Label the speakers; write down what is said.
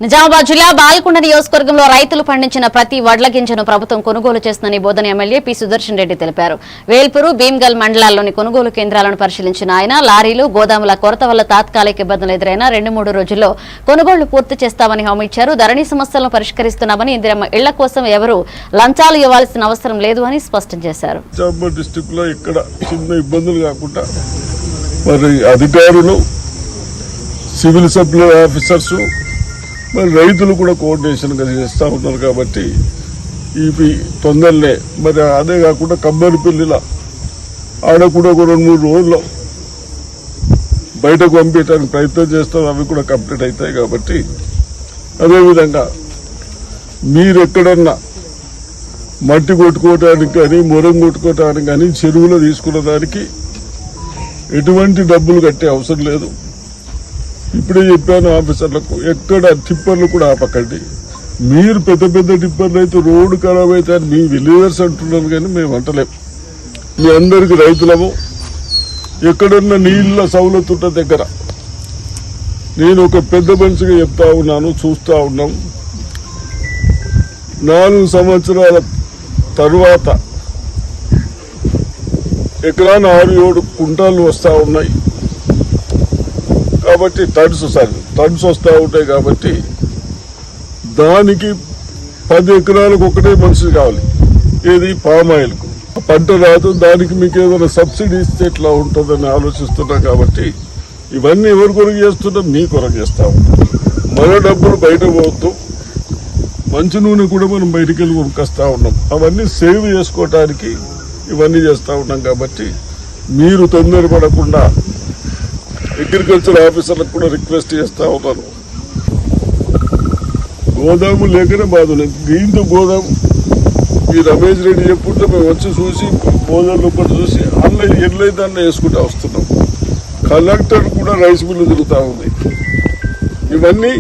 Speaker 1: నిజామాబాద్ జిల్లా బాల్కొండ నియోజకవర్గంలో రైతులు పండించిన ప్రతి వడ్ల గింజను ప్రభుత్వం కొనుగోలు చేస్తుందని బోధన ఎమ్మెల్యే పి సుదర్శన్ రెడ్డి తెలిపారు. వేల్పూరు, భీమ్గల్ మండలాల్లోని కొనుగోలు కేంద్రాలను పరిశీలించిన ఆయన లారీలు, గోదాముల కొరత వల్ల తాత్కాలిక ఇబ్బందులు ఎదురైనా 2-3 రోజుల్లో కొనుగోళ్లు పూర్తి చేస్తామని హామీ ఇచ్చారు. ధరణి సమస్యలను పరిష్కరిస్తున్నామని, ఇందిరమ్మ ఇళ్ల కోసం ఎవరూ లంచాలు ఇవ్వాల్సిన అవసరం లేదు అని స్పష్టం చేశారు.
Speaker 2: సివిల్ సప్లై ఆఫీసర్స్ మరి రైతులు కూడా కోఆర్డినేషన్ చేస్తూ ఉన్నారు కాబట్టి ఇవి తొందరలే. మరి అదే కాకుండా కమ్మరిపల్లిలో ఆడ కూడా ఒక 2-3 రోజుల్లో బయటకు పంపించడానికి ప్రయత్నం చేస్తాం. అవి కూడా కంప్లీట్ అవుతాయి కాబట్టి అదేవిధంగా మీరు ఎక్కడన్నా మట్టి కొట్టుకోవడానికి కానీ, మొరం కొట్టుకోవడానికి కానీ, చెరువులో తీసుకున్న దానికి ఎటువంటి డబ్బులు కట్టే అవసరం లేదు. ఇప్పుడే చెప్పాను ఆఫీసర్లకు, ఎక్కడ టిప్పర్లు కూడా ఆపకండి. మీరు పెద్ద పెద్ద టిప్పర్లు అయితే రోడ్డు ఖరాబ్ అయితే అని మీ విలేజర్స్ అంటున్నారు, కానీ మేము అంటలేం. మీ అందరికి రైతులము ఎక్కడున్న నీళ్ల సౌలతున్న దగ్గర నేను ఒక పెద్ద మనిషిగా చెప్తా ఉన్నాను, చూస్తా ఉన్నాం. 4 సంవత్సరాల తరువాత ఎకరాన 6-7 కుంటాలు వస్తూ ఉన్నాయి కాబట్టి టన్స్ వస్తూ ఉంటాయి కాబట్టి దానికి 10 ఎకరాలకు ఒకటే మనిషి కావాలి. ఏది పామాయిల్కు పంట రాదు, దానికి మీకు ఏదైనా సబ్సిడీ ఇస్తే ఎట్లా ఉంటుందని ఆలోచిస్తున్నాం. కాబట్టి ఇవన్నీ ఎవరి కొరకు చేస్తున్నాం? మీ కొరకు చేస్తా ఉంటాం. మన డబ్బులు బయట పోవద్దు. మంచి నూనె కూడా మనం బయటికి వెళ్ళి కొనుక్కొస్తా ఉన్నాం. అవన్నీ సేవ్ చేసుకోవటానికి ఇవన్నీ చేస్తూ ఉన్నాం. కాబట్టి మీరు తొందరపడకుండా అగ్రికల్చర్ ఆఫీసర్లకు కూడా రిక్వెస్ట్ చేస్తా ఉన్నాను. గోదాము లేకనే బాధ లేదు. దీంతో గోదాము ఈ రమేష్ రెడ్డి చెప్పుకుంటే మేము వచ్చి చూసి గోదాములు ఒకటి చూసి ఎట్లయితే అన్న వేసుకుంటూ వస్తున్నాం. కలెక్టర్ కూడా రైస్ మిల్లు తిరుగుతూ ఉంది. ఇవన్నీ